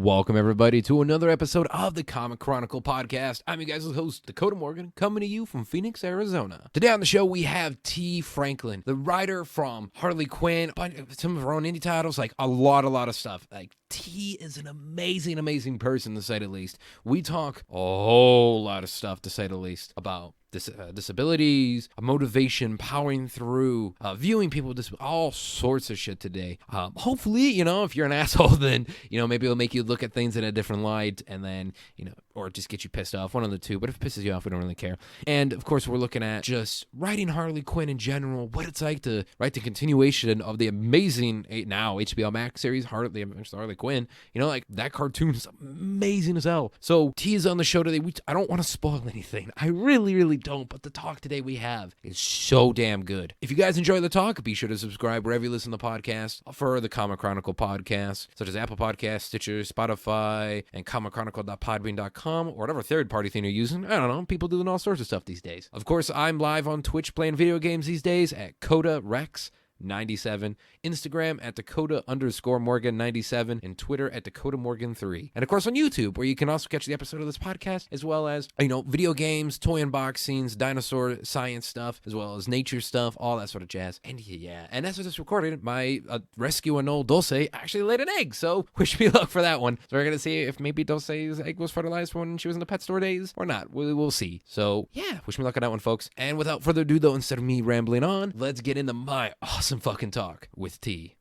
Welcome, everybody, to another episode of the Comic Chronicle podcast. I'm your guys' host, Dakota Morgan, coming to you from Phoenix, Arizona. Today on the show, we have T. Franklin, the writer from Harley Quinn, some of her own indie titles, like a lot of stuff. Like, T is an amazing person, to say the least. We talk a whole lot of stuff, to say the least, about disabilities, motivation, powering through, viewing people with all sorts of shit today. Hopefully, if you're an asshole, then, maybe it'll make you look at things in a different light, and then, or just get you pissed off, one of the two. But if it pisses you off, we don't really care. And, of course, we're looking at just writing Harley Quinn in general, what it's like to write the continuation of the amazing, now HBO Max series, Harley Quinn. Like, that cartoon is amazing as hell. So, T is on the show today. I don't want to spoil anything. I really don't, but the talk today we have is so damn good. If you guys enjoy the talk, be sure to subscribe wherever you listen to podcasts for the Comic Chronicle podcast, such as Apple Podcasts, Stitcher, Spotify, and comicchronicle.podbean.com, or whatever third-party thing you're using. I don't know. People doing all sorts of stuff these days. Of course, I'm live on Twitch playing video games these days at Coda Rex 97, Instagram at Dakota_Morgan97, and Twitter at DakotaMorgan3. And of course on YouTube, where you can also catch the episode of this podcast, as well as, video games, toy unboxings, dinosaur science stuff, as well as nature stuff, all that sort of jazz. And yeah, and as I just recorded, my rescue an old Dulce actually laid an egg, so wish me luck for that one. So we're going to see if maybe Dulce's egg was fertilized when she was in the pet store days, or not. We'll see. So yeah, wish me luck on that one, folks. And without further ado, though, instead of me rambling on, let's get into my awesome fucking talk with T.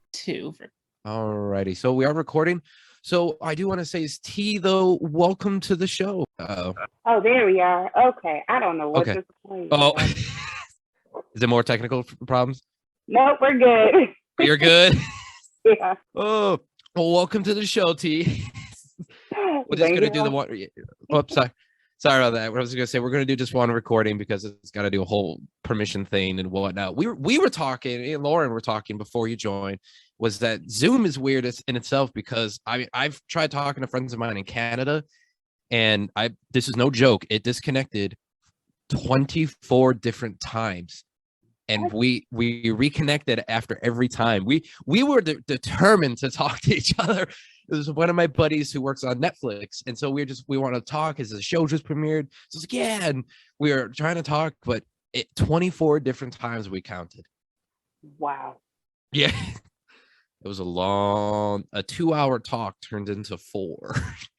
Alrighty, so we are recording. So I do want to say, is T, though, welcome to the show. Oh, there we are. Okay, I don't know what to say. Oh, is it more technical problems? Nope, we're good. You're good? Yeah. Oh, well, welcome to the show, T. We're just going to do the one. Oops, sorry about that. What I was going to say, we're going to do just one recording because it's got to do a whole permission thing and whatnot. We were talking, and Lauren were talking before you joined, was that Zoom is weird in itself because I've tried talking to friends of mine in Canada, and this is no joke. It disconnected 24 different times, and we reconnected after every time. We were determined to talk to each other. It was one of my buddies who works on Netflix, and so we want to talk as the show just premiered. So it's like, yeah, and we were trying to talk, but 24 different times we counted. Wow. Yeah. It was a 2-hour talk turned into 4.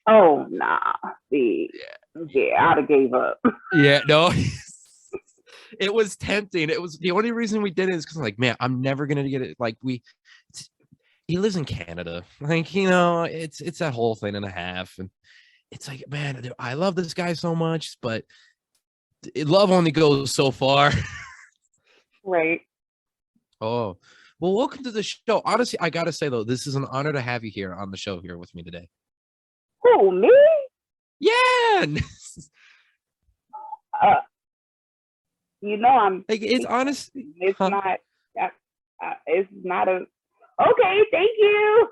Oh, nah. See, yeah, I'd have gave up. Yeah, no. It was tempting. It was the only reason we did it is because I'm like, man, I'm never gonna get it. Like he lives in Canada. Like, it's that whole thing and a half. And it's like, man, I love this guy so much, but love only goes so far. Right. Oh, well, welcome to the show. Honestly, I gotta say though, this is an honor to have you here on the show here with me today. Who, me? Yeah. I'm like, it's honest. It's not. It's not a. Okay, thank you.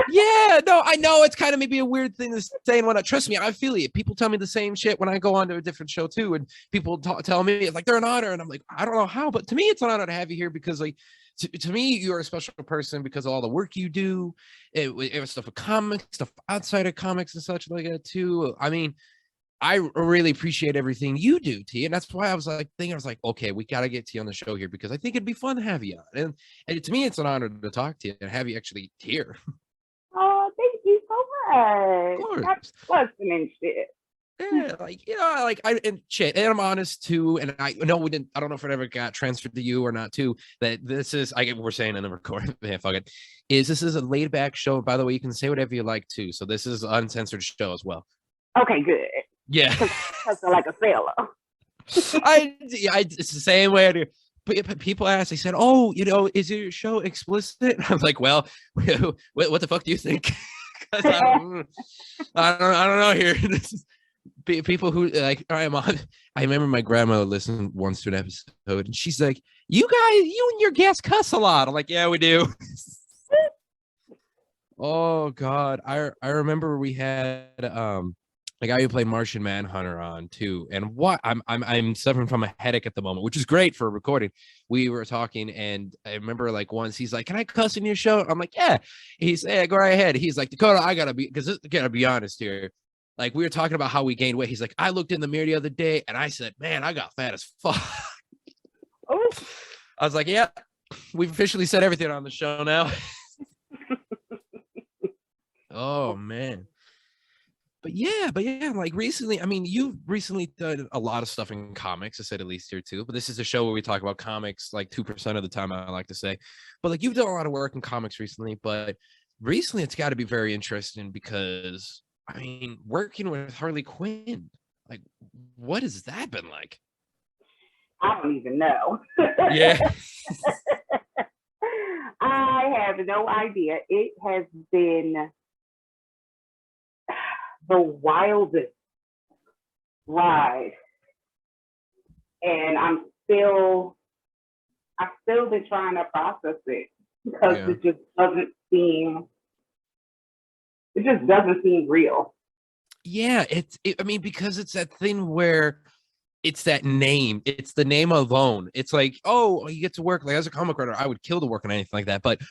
Yeah, no, I know it's kind of maybe a weird thing to say and whatnot. Trust me, I feel it. People tell me the same shit when I go on to a different show too, and people tell me it's like they're an honor, and I'm like, I don't know how, but to me, it's an honor to have you here because, like, to me, you're a special person because of all the work you do. It was stuff with comics, stuff outside of comics and such like that too. I mean, I really appreciate everything you do, T, and that's why I was like, okay, we got to get T on the show here because I think it'd be fun to have you on. And to me, it's an honor to talk to you and have you actually here. Oh, thank you so much. Of course. That's blessing and shit. Yeah, and I'm honest too, and I don't know if it ever got transferred to you or not too, that this is, we're saying in the recording, man, fuck it, this is a laid back show. By the way, you can say whatever you like too, so this is an uncensored show as well. Okay, good. Yeah. Because like a sailor. It's the same way I do. People ask, they said, oh, is your show explicit? I'm like, well, what the fuck do you think? I don't know here. This is people who like, I remember my grandmother listened once to an episode and she's like, you and your guests cuss a lot. I'm like, yeah, we do. Oh God. I remember we had The guy who played Martian Manhunter on too. And what I'm suffering from a headache at the moment, which is great for recording. We were talking, and I remember like once he's like, "Can I cuss in your show?" I'm like, "Yeah." He's yeah, go right ahead. He's like, "Dakota, I gotta be because gotta be honest here." Like we were talking about how we gained weight. He's like, "I looked in the mirror the other day and I said, man, I got fat as fuck." Oh. I was like, "Yeah, we've officially said everything on the show now." Oh man. But yeah, like recently, I mean, you've recently done a lot of stuff in comics, to say the least here too. But this is a show where we talk about comics like 2% of the time, I like to say. But like you've done a lot of work in comics recently, but recently it's got to be very interesting because I mean, working with Harley Quinn, like what has that been like? I don't even know. Yeah. I have no idea. It has been the wildest ride, and I've still been trying to process it because Yeah. it just doesn't seem real. Yeah, I mean, because it's that thing where it's that name, it's the name alone. It's like, oh, you get to work like as a comic writer, I would kill to work on anything like that. But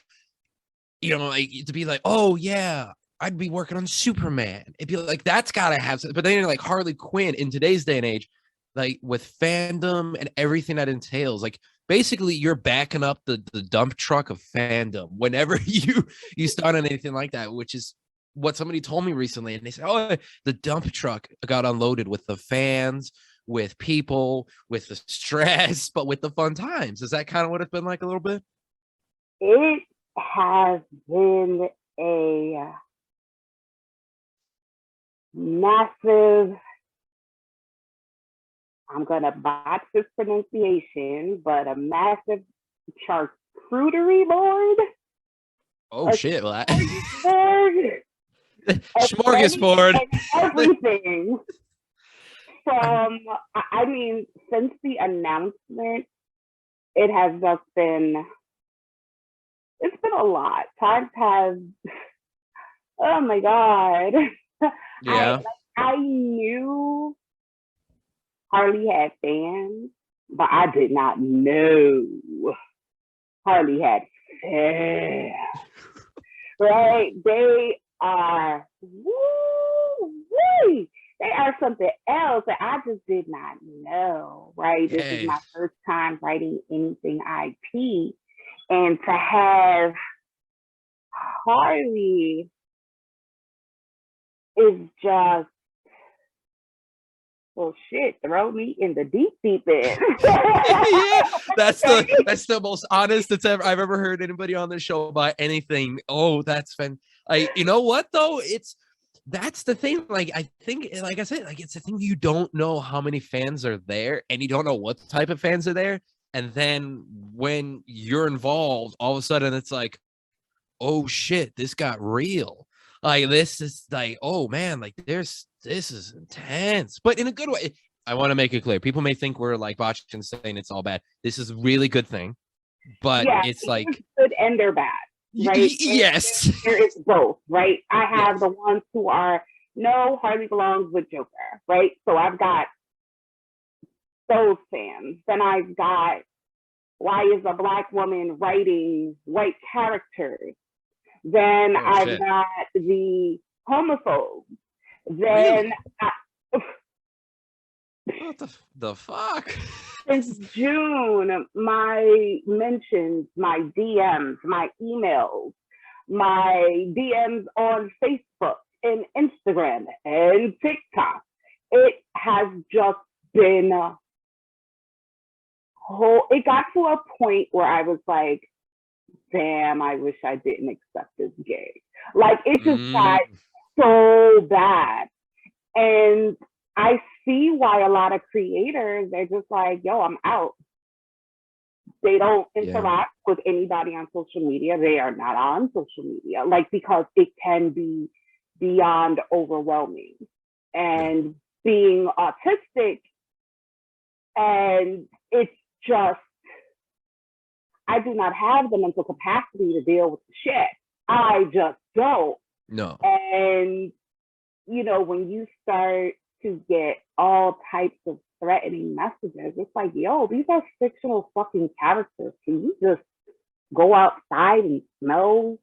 you know, like to be like, oh yeah, I'd be working on Superman. It'd be like that's gotta have but then you're like Harley Quinn in today's day and age, like with fandom and everything that entails, like basically you're backing up the dump truck of fandom whenever you start on anything like that, which is what somebody told me recently. And they said, oh, the dump truck got unloaded with the fans, with people, with the stress, but with the fun times. Is that kind of what it's been like a little bit? It has been a massive, I'm going to botch this pronunciation, but a massive charcuterie board. Oh, shit. Well, Board. Smorgasbord. Everything. From, I mean, since the announcement, it has just been, it's been a lot. Times have, oh my God. Yeah. I knew Harley had fans, but I did not know Harley had fans. Right? They are, woo, they are something else that I just did not know, right? This is my first time writing anything IP. And to have Harley is just, well, shit, throw me in the deep end. Yeah, that's the most honest I've ever heard anybody on this show about anything. Oh, that's been you know what though? That's the thing. Like I think, like I said, like it's the thing you don't know how many fans are there, and you don't know what type of fans are there. And then when you're involved, all of a sudden it's like, oh shit, this got real. Like this is like, oh man, like this is intense, but in a good way. I want to make it clear. People may think we're like botching saying it's all bad. This is a really good thing, but yeah, it's like good and they're bad, right? Yes, there is both, right? I have the ones who are no, Harley belongs with Joker, right? So I've got those fans. Then I've got why is a Black woman writing white characters? Then I've got the homophobes. Then what the fuck? Since June, my mentions, my DMs, my emails, my DMs on Facebook and Instagram and TikTok, it has just been it got to a point where I was like, damn, I wish I didn't accept this gig. Like it just got so bad. And I see why a lot of creators, they're just like, yo, I'm out. They don't interact with anybody on social media. They are not on social media, like, because it can be beyond overwhelming. And being autistic, and it's just, I do not have the mental capacity to deal with the shit. I just don't. No. And when you start to get all types of threatening messages, it's like, yo, these are fictional fucking characters. Can you just go outside and smell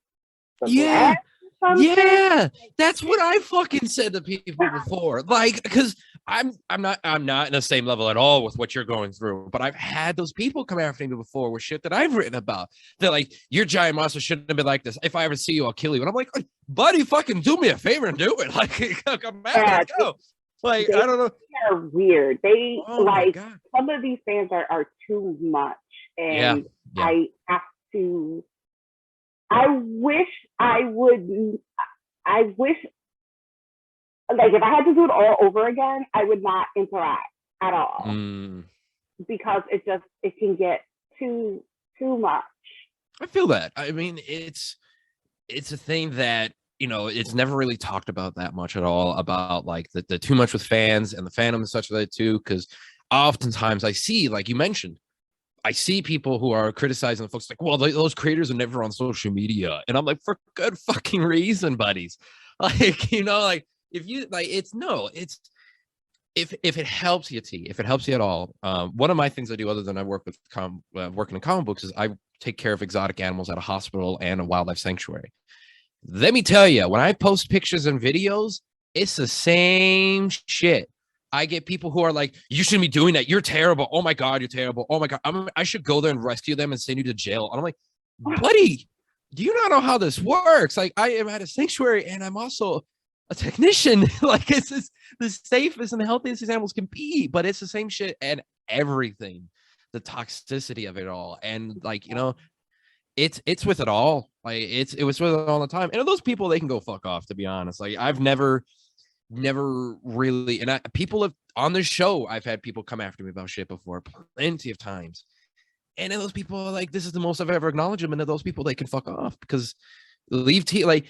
the Yeah. grass or something? Yeah, that's what I fucking said to people before. Like, because I'm not in the same level at all with what you're going through, but I've had those people come after me before with shit that I've written about. They're like, your giant monster shouldn't have been like this. If I ever see you, I'll kill you. And I'm like, buddy, fucking do me a favor and do it. Like, come at me, let's go. Like, They I don't know. are weird. They Oh my God. some of these fans are too much, Yeah. and Yeah. I have to. I wish I would. I wish, like, if I had to do it all over again, I would not interact at all because it can get too much. I feel that. I mean, it's a thing that, it's never really talked about that much at all, about like the too much with fans and the fandom and such like that too. Because oftentimes I see, like you mentioned, I see people who are criticizing the folks like, well, those creators are never on social media. And I'm like, for good fucking reason, buddies. Like, like if you like, it's if it helps you, if it helps you at all. One of my things I do other than I work with working in comic books is I take care of exotic animals at a hospital and a wildlife sanctuary. Let me tell you, when I post pictures and videos, it's the same shit. I get people who are like, you shouldn't be doing that. You're terrible. Oh my God, you're terrible. Oh my God. I should go there and rescue them and send you to jail. And I'm like, buddy, do you not know how this works? Like, I am at a sanctuary and I'm also a technician. Like, it's just the safest and the healthiest these animals can be, but it's the same shit and everything, the toxicity of it all. And like, it's with it all. Like, it was with it all the time. And those people, they can go fuck off, to be honest. Like, I've never really, and people have on this show, I've had people come after me about shit before, plenty of times. And then those people are like, this is the most I've ever acknowledged them. And then those people, they can fuck off, because leave T, like,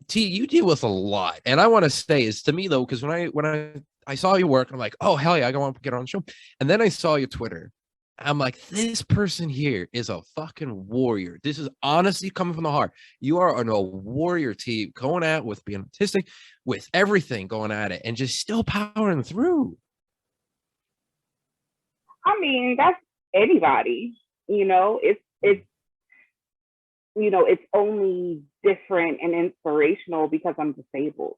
T, you deal with a lot. And I want to say is, to me though, because when I saw your work, I'm like, oh hell yeah, I want to get on the show. And then I saw your Twitter. I'm like, this person here is a fucking warrior. This is honestly coming from the heart. You are a warrior, T, going at with being autistic, with everything, going at it, and just still powering through. I mean, that's anybody. It's only different and inspirational because I'm disabled.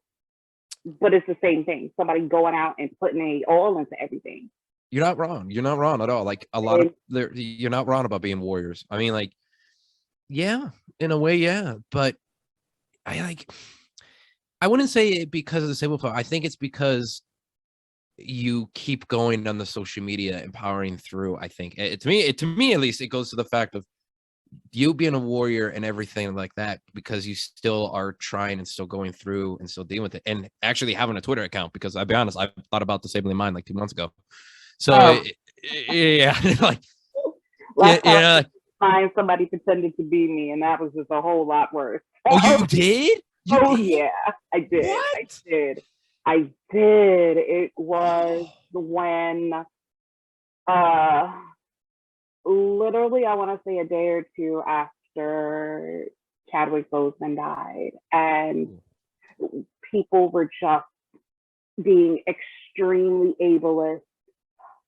But it's the same thing. Somebody going out and putting a all into everything. You're not wrong. You're not wrong at all. Like, a lot of you're not wrong about being warriors. I mean, like, yeah, in a way, yeah. But I wouldn't say it because of the disabled folk. I think it's because you keep going on the social media and powering through. I think to me at least, it goes to the fact of you being a warrior and everything like that, because you still are trying and still going through and still dealing with it, and actually having a Twitter account, because I'll be honest, I thought about disabling mine like 2 months ago. So yeah, like, last time somebody pretended to be me, and that was just a whole lot worse. Oh, you did? Yeah, I did. What? I did. It was when literally, I want to say a day or two after Chadwick Boseman died, and people were just being extremely ableist.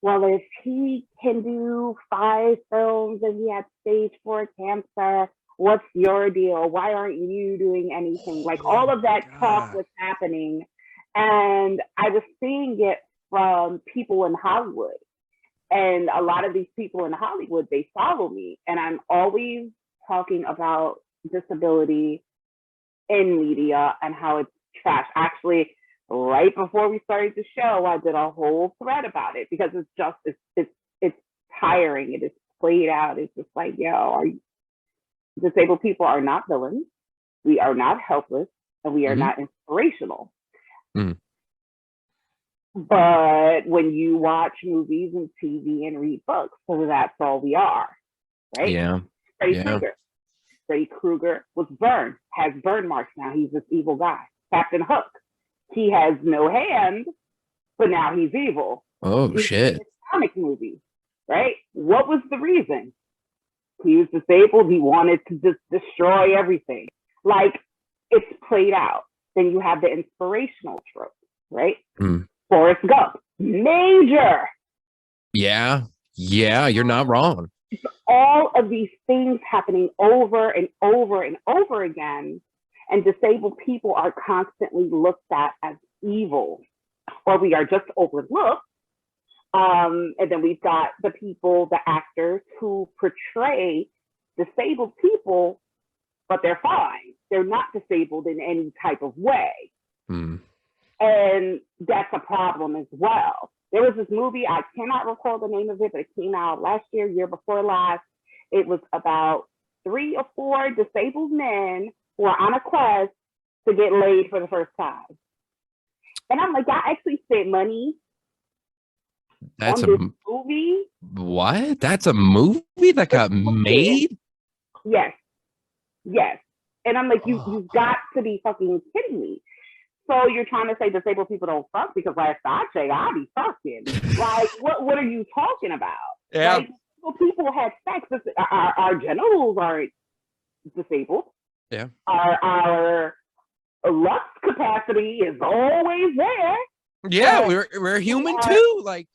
Well, if he can do 5 films and he had stage 4 cancer, what's your deal? Why aren't you doing anything? Like, all of that talk was happening, and I was seeing it from people in Hollywood. And a lot of these people in Hollywood, they follow me, and I'm always talking about disability in media and how it's trash. Actually, right before we started the show, I did a whole thread about it, because it's tiring. It is played out. It's just like, disabled people are not villains. We are not helpless, and we are not inspirational. But when you watch movies and TV and read books, so that's all we are, right? Yeah. Freddy Krueger was burned, has burn marks now. He's this evil guy. Captain Hook, he has no hand, but now he's evil. Oh, shit. Comic movie, right? What was the reason? He was disabled. He wanted to just destroy everything. Like, it's played out. Then you have the inspirational trope. right? Mm. Forrest Gump, major. Yeah. Yeah. You're not wrong. All of these things happening over and over and over again, and disabled people are constantly looked at as evil, or we are just overlooked. And then we've got the people, the actors who portray disabled people, but they're fine. They're not disabled in any type of way. Mm. And that's a problem as well. There was this movie, I cannot recall the name of it, but it came out last year before last. It was about 3 or 4 disabled men who are on a quest to get laid for the first time. And I'm like, y'all actually spent money That's on a this movie? what? That's a movie that got made? Yes. Yes. And I'm like, Oh. you've got to be fucking kidding me. So you're trying to say disabled people don't fuck because last I checked, I be fucking. Like, what are you talking about? Yeah. Like, people have sex. Our genitals aren't disabled. Yeah. Our lust capacity is always there. Yeah, we're human too. Like,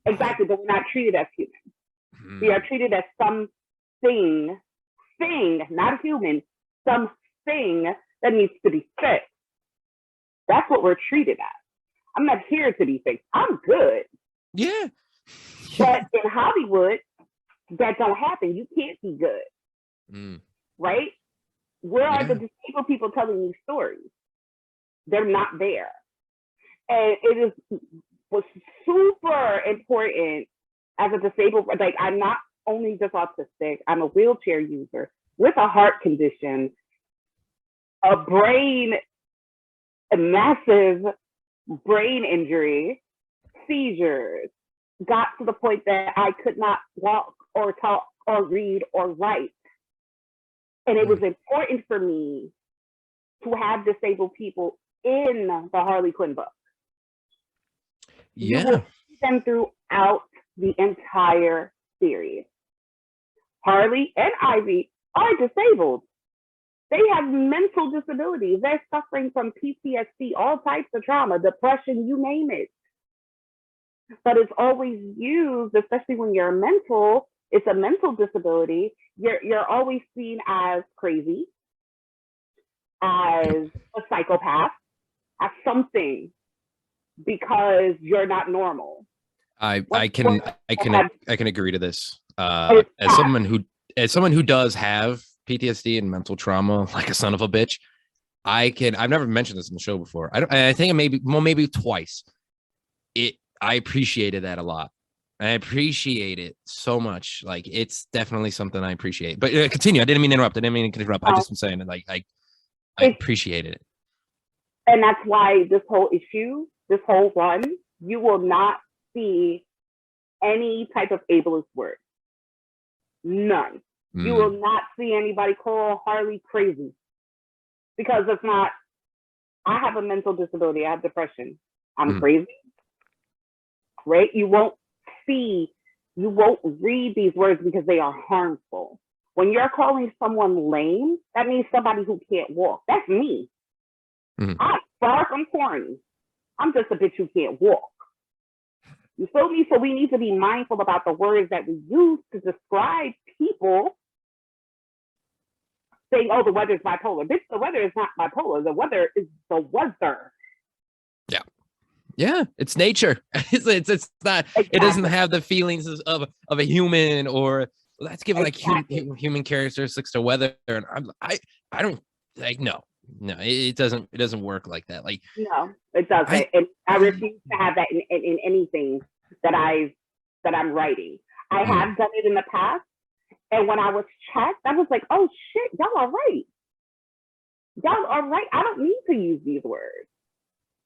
exactly, but we're not treated as human. We are treated as something, not human, something that needs to be fixed. That's what we're treated as. I'm not here to be fixed. I'm good. Yeah. But in Hollywood, that don't happen. You can't be good. Right? Where are the disabled people telling these stories? They're not there. And it was super important as a disabled, like, I'm not only just autistic, I'm a wheelchair user with a heart condition, a massive brain injury, seizures, got to the point that I could not walk or talk or read or write. And it was important for me to have disabled people in the Harley Quinn book. Yeah. You will see them throughout the entire series. Harley and Ivy are disabled. They have mental disabilities. They're suffering from PTSD, all types of trauma, depression, you name it. But it's always used, especially when you're mental, it's a mental disability. You're always seen as crazy, as a psychopath, as something, because you're not normal. I can agree to this. As someone who does have PTSD and mental trauma, like a son of a bitch, I've never mentioned this in the show before. I think maybe twice. I appreciated that a lot. I appreciate it so much. Like, it's definitely something I appreciate. But continue. I didn't mean to interrupt. I just was saying that, like, I appreciated it. And that's why this whole issue, this whole run, you will not see any type of ableist word. None. You will not see anybody call Harley crazy, because it's not. I have a mental disability. I have depression. I'm crazy. Right? You won't read these words because they are harmful. When you're calling someone lame, that means somebody who can't walk. That's me. I'm far from corny. I'm just a bitch who can't walk. You feel me? So we need to be mindful about the words that we use to describe people. Saying, oh, the weather's bipolar. Bitch, the weather is not bipolar. The weather is the weather. Yeah. Yeah, it's nature. It's not. Exactly. It doesn't have the feelings of a human, or let's give like human characteristics to weather. And I don't like no. It doesn't work like that. Like, no, it doesn't. And I refuse to have that in anything that I'm writing. I have done it in the past, and when I was checked, I was like, oh shit, y'all are right. Y'all are right. I don't need to use these words.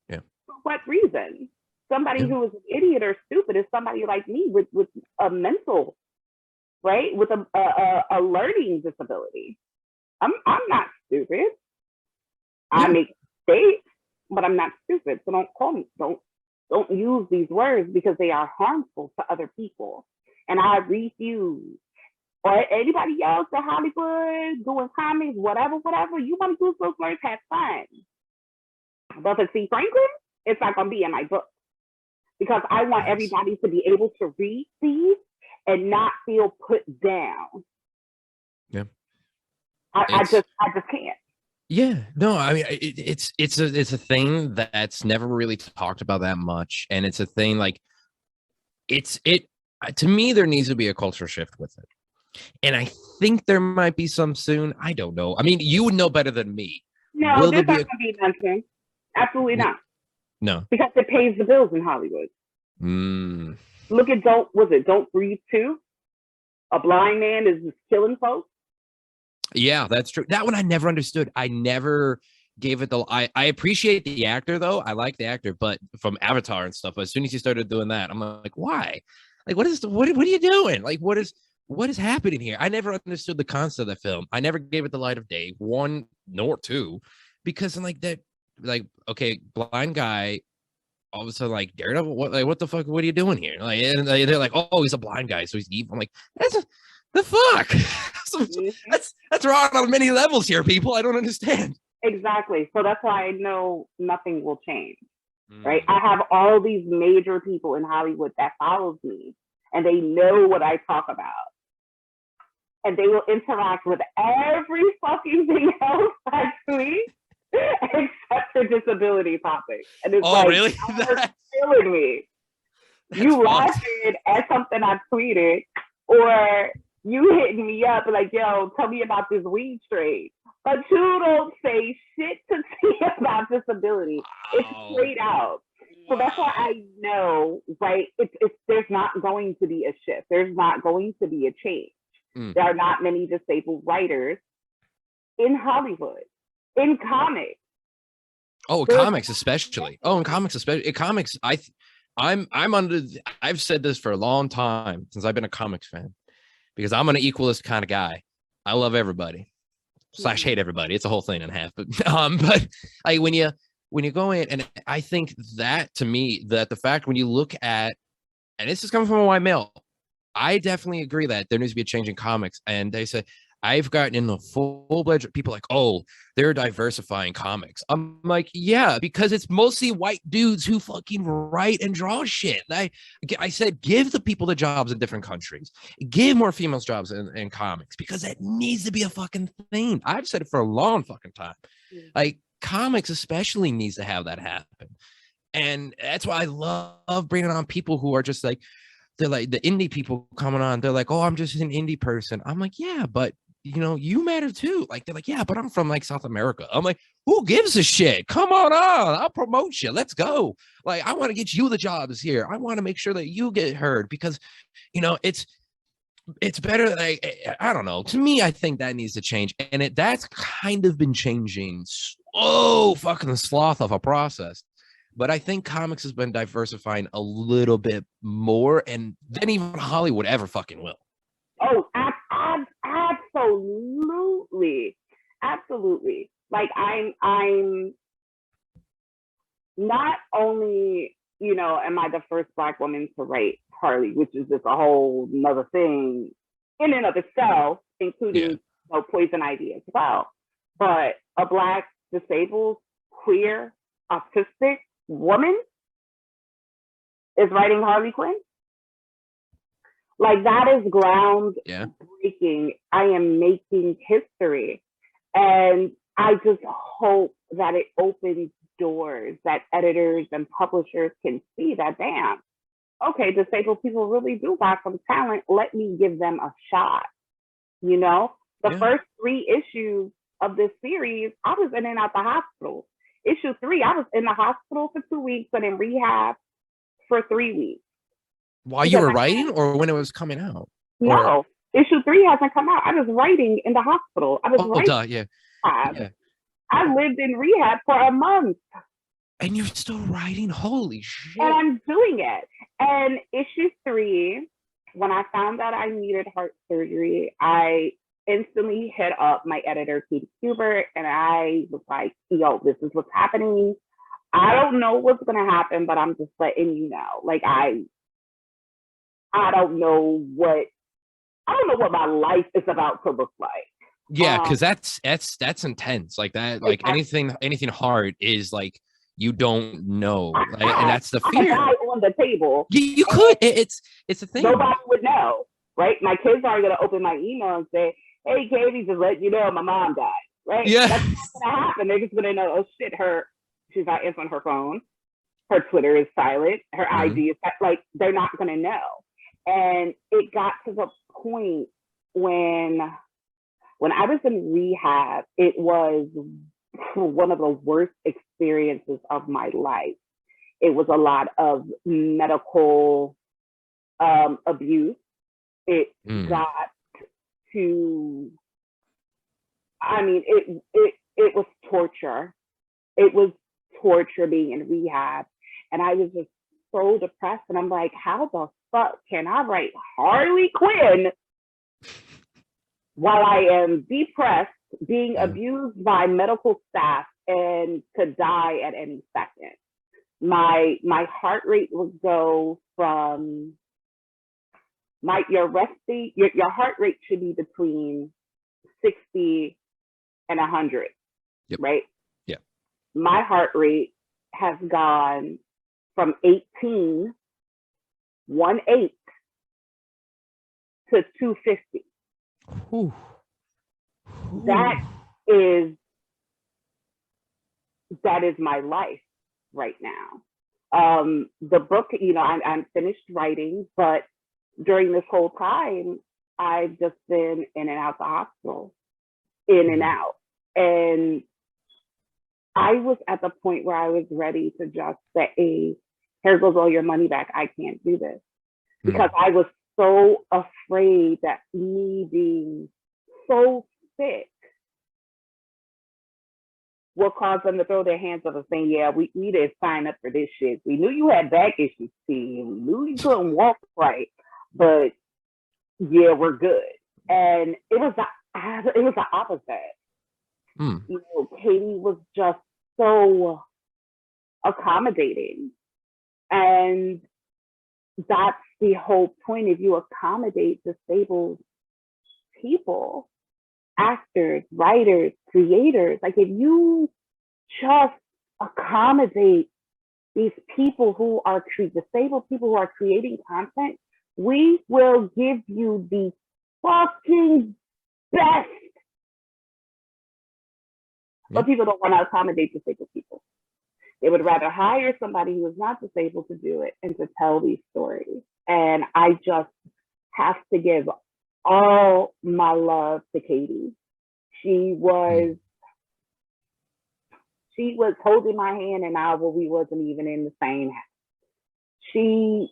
Yeah. For what reason? Somebody who is an idiot or stupid is somebody like me with a mental, right? With a learning disability. I'm not stupid. Yeah. I make mistakes, but I'm not stupid. So don't call me. Don't use these words because they are harmful to other people. And I refuse. Or anybody else at Hollywood doing comics, whatever. You want to use those words, have fun. But for T. Franklin, It's not going to be in my book because I want everybody to be able to read these and not feel put down. Yeah. I just can't. Yeah, no, I mean it's a thing that's never really talked about that much, and it's a thing like it to me there needs to be a culture shift with it, and I think there might be some soon. I don't know. I mean, you would know better than me. No, there's not going to be nothing. Absolutely not. No, because it pays the bills in Hollywood. Look at Don't Breathe 2? A blind man is just killing folks. Yeah, that's true. That one I never understood. I never gave it the. I appreciate the actor though. I like the actor, but from Avatar and stuff. As soon as he started doing that, I'm like, why? Like, what are you doing? Like, what is happening here? I never understood the concept of that film. I never gave it the light of day, 1 nor 2, because I'm like that. Like, okay, blind guy. All of a sudden, like Daredevil, what the fuck? What are you doing here? Like, and they're like, oh, he's a blind guy, so he's evil. I'm like, that's the fuck. That's wrong on many levels here, people. I don't understand. Exactly. So that's why I know nothing will change. Right? I have all these major people in Hollywood that follows me, and they know what I talk about, and they will interact with every fucking thing else I tweet. Except for disability topics. And it's really? You're killing me. You laughing at something I tweeted, or you hitting me up like, yo, tell me about this weed trade. But you don't say shit to me about disability. It's straight out. So that's why I know, right? It's there's not going to be a shift. There's not going to be a change. There are not many disabled writers in Hollywood. In comics. Oh, comics especially. Oh, in comics especially. In comics, I'm under. I've said this for a long time since I've been a comics fan, because I'm an equalist kind of guy. I love everybody / hate everybody. It's a whole thing and a half. But like when you go in, and I think that to me that the fact when you look at, and this is coming from a white male, I definitely agree that there needs to be a change in comics. And they say, I've gotten in the full-fledged people like, oh, they're diversifying comics. I'm like, yeah, because it's mostly white dudes who fucking write and draw shit. I said, give the people the jobs in different countries. Give more females jobs in comics, because that needs to be a fucking thing. I've said it for a long fucking time. Like, comics especially needs to have that happen. And that's why I love bringing on people who are just like, they're like the indie people coming on. They're like, oh, I'm just an indie person. I'm like, yeah, but you matter too. Like, they're like, yeah, but I'm from like South America. I'm like, who gives a shit? Come on. I'll promote you. Let's go. Like, I want to get you the jobs here. I want to make sure that you get heard, because, it's better. Like, I don't know. To me, I think that needs to change. And that's kind of been changing so fucking sloth of a process. But I think comics has been diversifying a little bit more, and than even Hollywood ever fucking will. Oh, absolutely. Like, I'm not only, am I the first Black woman to write Harley, which is just a whole nother thing in and of itself, including Poison Ivy as well. But a Black, disabled, queer, autistic woman is writing Harley Quinn. Like, that is groundbreaking. I am making history. And I just hope that it opens doors, that editors and publishers can see that, damn, okay, disabled people really do got some talent. Let me give them a shot. The first 3 issues of this series, I was in and out the hospital. Issue 3, I was in the hospital for 2 weeks and in rehab for 3 weeks. While you were writing, or when it was coming out? No, issue 3 hasn't come out. I was writing in the hospital. I was writing. I lived in rehab for a month. And you're still writing? Holy shit. And I'm doing it. And issue 3, when I found out I needed heart surgery, I instantly hit up my editor, Katie Hubert, and I was like, yo, this is what's happening. I don't know what's going to happen, but I'm just letting you know. Like, I don't know what my life is about to look like. Yeah, because that's intense. Like that, like anything hard is like, you don't know, and that's the I could fear. die on the table. You could. It's a thing. Nobody would know, right? My kids aren't gonna open my email and say, "Hey, Katie, just let you know my mom died." Right? Yeah. That's not gonna happen. They're just gonna know, oh shit, she's not answering her phone. Her Twitter is silent. Her IG is like, they're not gonna know. And it got to the point when I was in rehab, it was one of the worst experiences of my life. It was a lot of medical abuse. It got to, I mean, it was torture. It was torture being in rehab. And I was just so depressed. And I'm like, how the fuck can I write Harley Quinn while I am depressed, being abused by medical staff, and could die at any second? My heart rate would go from your heart rate should be between 60 and 100, right? Yeah. My heart rate has gone from 18, 1-8 to 250. Ooh. That is my life right now. The book, I'm finished writing, but during this whole time, I've just been in and out the hospital, in and out. And I was at the point where I was ready to just say, here goes all your money back. I can't do this. Because I was so afraid that me being so sick will cause them to throw their hands up and say, yeah, we didn't sign up for this shit. We knew you had back issues, Steve. We knew you couldn't walk right, but yeah, we're good. And it was the opposite. Katie was just so accommodating. And that's the whole point. If you accommodate disabled people, actors, writers, creators, like if you just accommodate these people who are disabled people who are creating content, we will give you the fucking best. But people don't want to accommodate disabled people. They would rather hire somebody who is not disabled to do it and to tell these stories. And I just have to give all my love to Katie. She was holding my hand and we wasn't even in the same house. She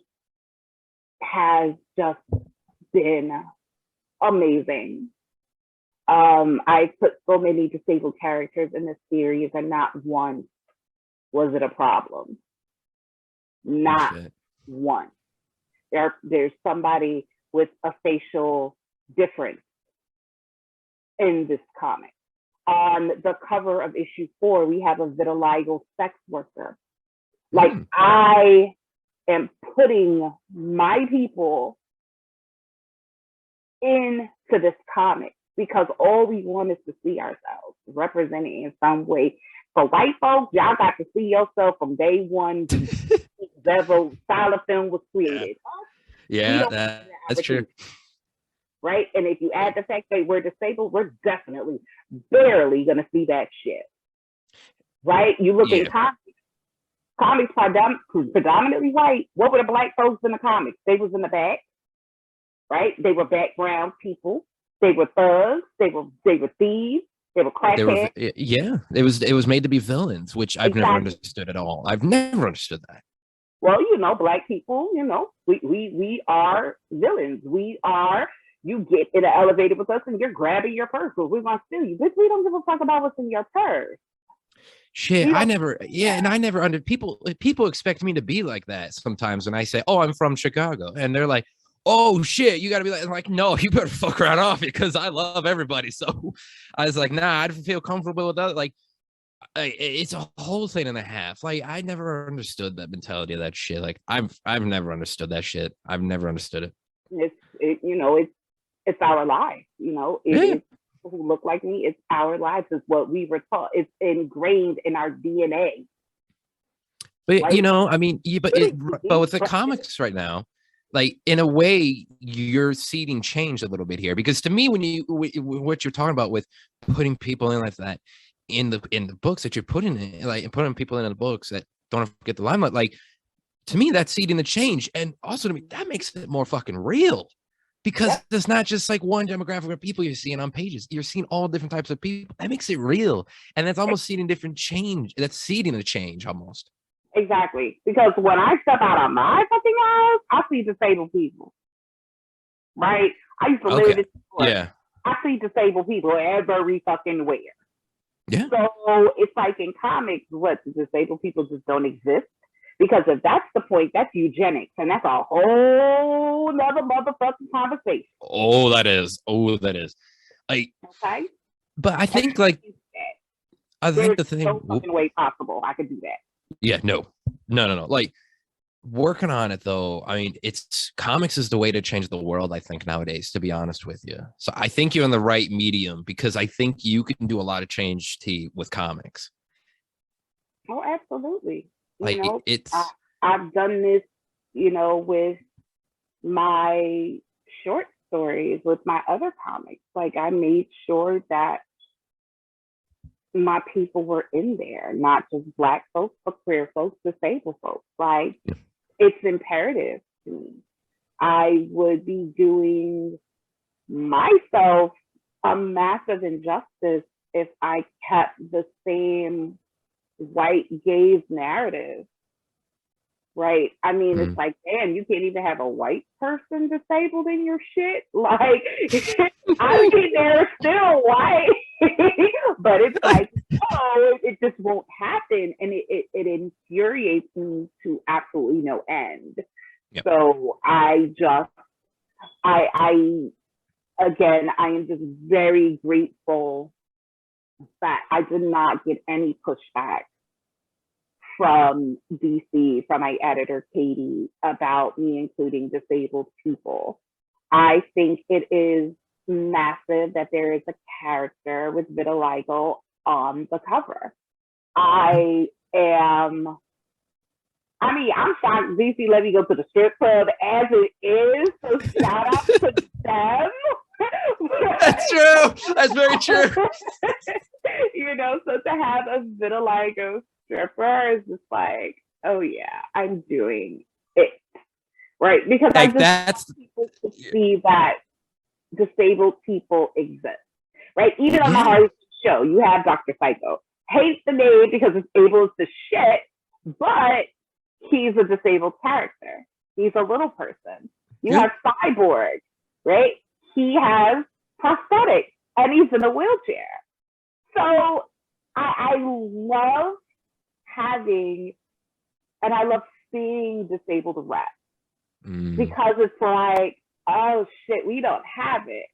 has just been amazing. I put so many disabled characters in this series, and not once was it a problem. Not once. There's somebody with a facial difference in this comic. On the cover of issue 4, we have a vitiligo sex worker. Like, I am putting my people into this comic because all we want is to see ourselves represented in some way. For white folks, y'all got to see yourself from day one. Whatever style of film was created. Yeah, that's true. Right? And if you add the fact that we're disabled, we're definitely barely going to see that shit. Right? You look at comics predominantly white. What were the black folks in the comics? They was in the back. Right? They were background people. They were thugs. They were thieves. They were crackheads. It was made to be villains, which I've never understood at all. I've never understood that. Well, black people, we are villains. You get in an elevator with us and you're grabbing your purse. Well, we want to steal you. Bitch, we don't give a fuck about what's in your purse. Shit, I never people expect me to be like that sometimes when I say, oh, I'm from Chicago. And they're like, oh shit, you gotta be like, no, you better fuck right off because I love everybody. So I was like, nah, I don't feel comfortable with that. Like, it's a whole thing and a half. Like, I never understood that mentality of that shit. Like, I've never understood that shit. I've never understood it. It's our lives. It's people who look like me. It's our lives. It's what we were taught. It's ingrained in our DNA. But Like, I mean, but with the comics right now, like in a way, you're seeding change a little bit here because to me, when what you're talking about with putting people in like that in the books that you're putting in, like putting people in the books that don't get the limelight, like to me, that's seeding the change, and also to me, that makes it more fucking real because yep, there's not just like one demographic of people you're seeing on pages. You're seeing all different types of people. That makes it real, and that's almost seeding different change. That's seeding the change almost. exactly. Because when I step out of my fucking house, I see disabled people. Right? I used to live Okay. in New York. Yeah. I see disabled people every fucking where. Yeah. So it's like in comics, what, disabled people just don't exist? Because if that's the point, that's eugenics, and that's a whole nother motherfucking conversation. Oh, that is. Oh, that is. Like, Okay? but I And think like I think there's the thing. no fucking way possible I could do that. Yeah. No. No. No. No. Like working on it though. I mean, it's comics is the way to change the world. I think nowadays, to be honest with you. So I think you're in the right medium because I think you can do a lot of change with comics. Oh, absolutely. You Like know, I, it's. I've done this, with my short stories, with my other comics. Like, I made sure that my people were in there, not just Black folks, but queer folks, disabled folks. Like, it's imperative to me. I would be doing myself a massive injustice if I kept the same white gaze narrative, right? I mean, it's Mm, like, damn, you can't even have a white person disabled in your shit. Like, I mean, they're still white, but it's like, oh, it just won't happen, and it infuriates me to absolutely no end. yep. So I again, I am just very grateful that I did not get any pushback from DC, from my editor, Katie, about me including disabled people. I think it is massive that there is a character with vitiligo on the cover. I am, I mean, I'm shocked DC let me go to the strip club as it is. So shout out to them. That's true. That's very true. So to have a vitiligo stripper is just like, oh yeah, I'm doing it. Right? Because I Like just that's. want people to see that disabled people exist. Right? Even on the Yeah. Harley show, you have Dr. Psycho. Hates the name because it's able to shit, but he's a disabled character. He's a little person. You Yeah. have Cyborg, right? He has prosthetics and he's in a wheelchair. So I love having, and I love seeing disabled reps because it's like, oh shit, we don't have it.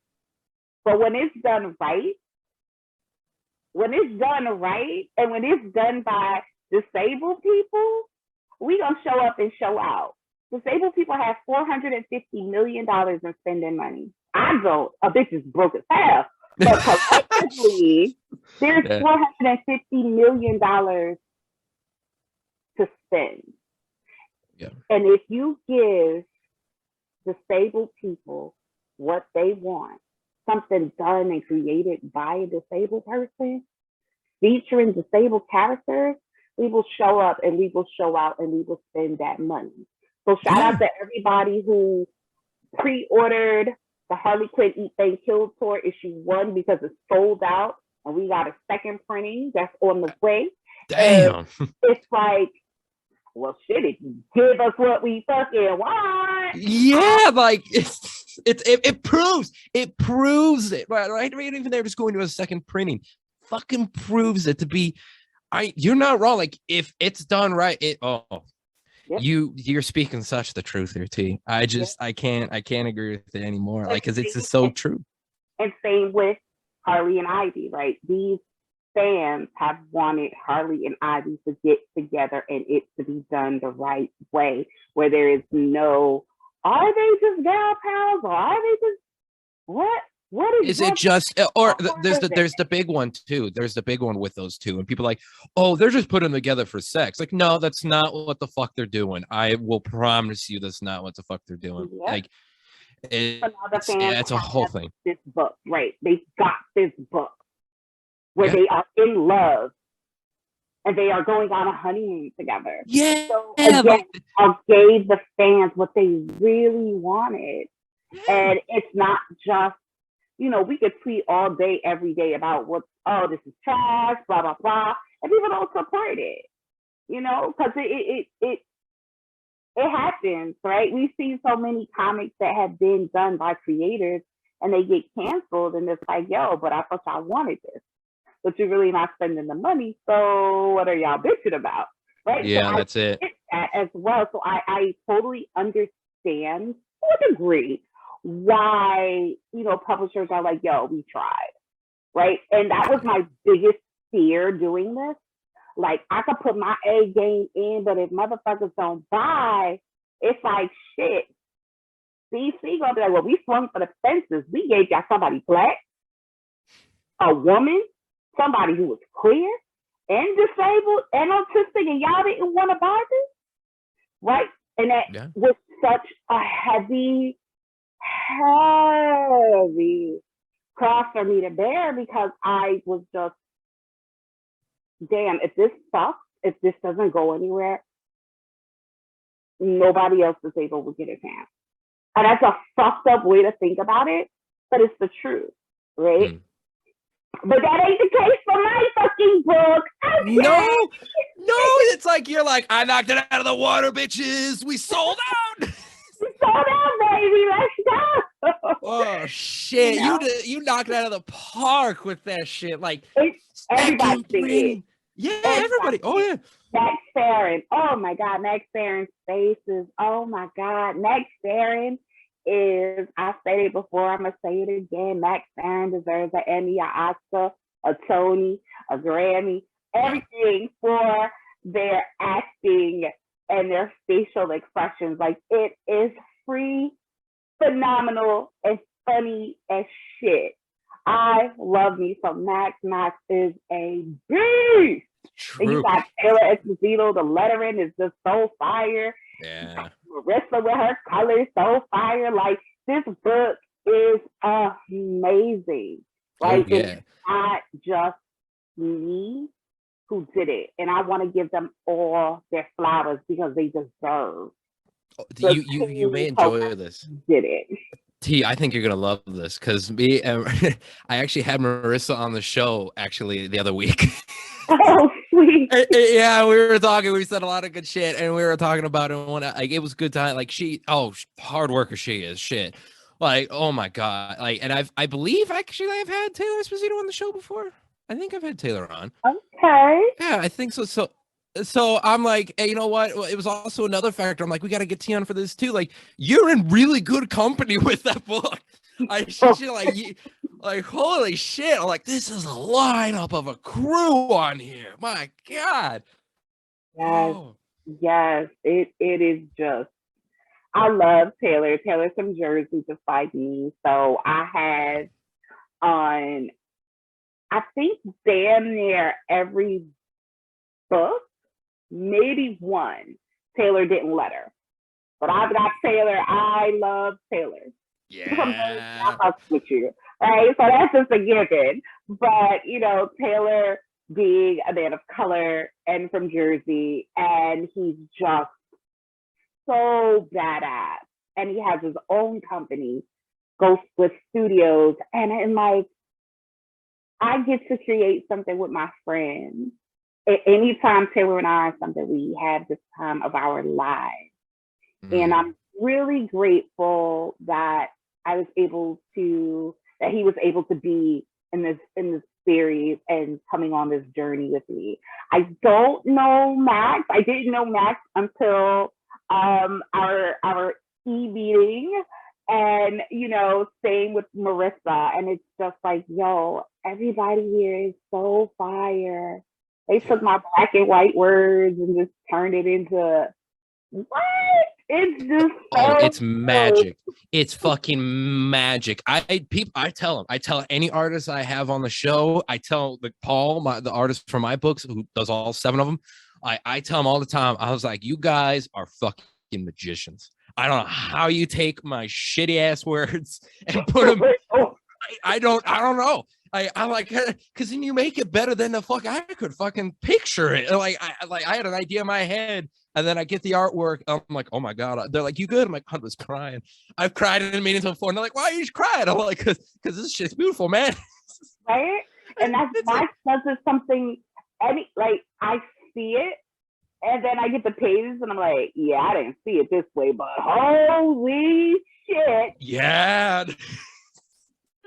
But when it's done right, and when it's done by disabled people, we gonna show up and show out. Disabled people have $450 million in spending money. I don't. A bitch is broke as hell. But collectively, there's Yeah. $450 million to spend. Yeah. And if you give disabled people what they want, something done and created by a disabled person, featuring disabled characters, we will show up and we will show out and we will spend that money. So shout out to everybody who pre-ordered the Harley Quinn Eat Thing Kill Tour issue 1 because it's sold out and we got a second printing that's on the way. Damn. And it's like, well, shit, if you give us what we fucking want. Yeah, like it proves it, right? Even they're just going to a second printing, fucking proves it to be. You're not wrong. Like if it's done right, Yep. you're speaking such the truth here, T. I can't agree with it anymore. Like because it's just so true. And same with Harley and Ivy, right? These fans have wanted Harley and Ivy to get together and it to be done the right way, where there is no, are they just gal pals or are they just what? Is it just, or there's the big one too. There's the big one with those two, and people are like, oh, they're just putting them together for sex. Like, no, that's not what the fuck they're doing. I will promise you, that's not what the fuck they're doing. Yep. Like, So now the fans it's a whole thing. this book, right? They got this book where they are in love and they are going on a honeymoon together. Yeah. So again, I gave the fans what they really wanted, and it's not just, you know, we could tweet all day, every day about this is trash, blah, blah, blah. And people don't support it, you know, because it happens, right? We've seen so many comics that have been done by creators and they get canceled, and it's like, yo, but I thought y'all wanted this, but you're really not spending the money. So what are y'all bitching about? Right? Yeah, so that's it. That as well. So I totally understand to a degree why, you know, publishers are like, yo, we tried, right? And that was my biggest fear doing this. Like, I could put my A game in, but if motherfuckers don't buy, it's like, shit. DC gonna be like, well, we swung for the fences. We gave y'all somebody black, a woman, somebody who was queer and disabled and autistic, and y'all didn't want to buy this, right? And that was such a heavy cross for me to bear, because I was just, damn, if this sucks, if this doesn't go anywhere, nobody else is able to get a chance. And that's a fucked up way to think about it, but it's the truth, right? But that ain't the case for my fucking book. Okay. No, it's like, you're like, I knocked it out of the water, bitches. We sold out. We sold out, baby. Let's go. Oh shit! You knocked it out of the park with that shit. Like, everybody thinking. Yeah, everybody. Oh yeah. Max Farron. Oh my God, Max Farron's faces. Oh my God, Max Farron is. I said it before. I'm gonna say it again. Max Farron deserves an Emmy, an Oscar, a Tony, a Grammy, everything for their acting and their facial expressions. Like, it is free, phenomenal, and funny as shit. I love me some Max. Max is a beast. True. And you got Taylor Esposito. The lettering is just so fire. Yeah. Marissa with her colors, so fire. Like, this book is amazing. Like, it's not just me who did it, and I want to give them all their flowers because they deserve. You may enjoy this. Did it. T, I think you're gonna love this, because I actually had Marissa on the show actually the other week. Oh, sweet. Yeah, we were talking. We said a lot of good shit, and we were talking about it. Like, it was good time. Like, hard worker she is. Shit. Like, oh my God. Like, and I believe actually I've had Taylor Esposito on the show before. I think I've had Taylor on. Okay. Yeah, I think so. So I'm like, hey, you know what? Well, it was also another factor. I'm like, we got to get T on for this too. Like, you're in really good company with that book. Like, holy shit. I'm like, this is a lineup of a crew on here. My God. Yes. It is just, I love Taylor. Taylor's from Jersey, just like me. So I had on, I think, damn near every book, maybe one, Taylor didn't let her. But I've got Taylor. I love Taylor. Yeah. I'm with you. Right? So that's just a given. But, you know, Taylor being a man of color and from Jersey, and he's just so badass. And he has his own company, Ghostwood Studios. And like, I get to create something with my friends. Anytime Taylor and I are something, we have this time of our lives. And I'm really grateful that he was able to be in this series and coming on this journey with me. I don't know Max. I didn't know Max until our e-meeting, and, you know, same with Marissa. And it's just like, yo, everybody here is so fire. They took my black and white words and just turned it into, what? It's just Oh, so it's magic. It's fucking magic. I tell any artist I have on the show, I tell Paul, the artist for my books, who does all 7 of them, I tell him all the time, I was like, you guys are fucking magicians. I don't know how you take my shitty ass words and put them. I don't know. I like, because then you make it better than the fuck I could fucking picture it. Like I had an idea in my head, and then I get the artwork. I'm like, oh my god. They're like, you good? I'm like, I was crying. I've cried in meetings before, and they're like, why are you crying? I'm like, because this shit's beautiful, man. Right? And that's my stuff is something. Like I see it, and then I get the pages, and I'm like, yeah, I didn't see it this way, but holy shit! Yeah.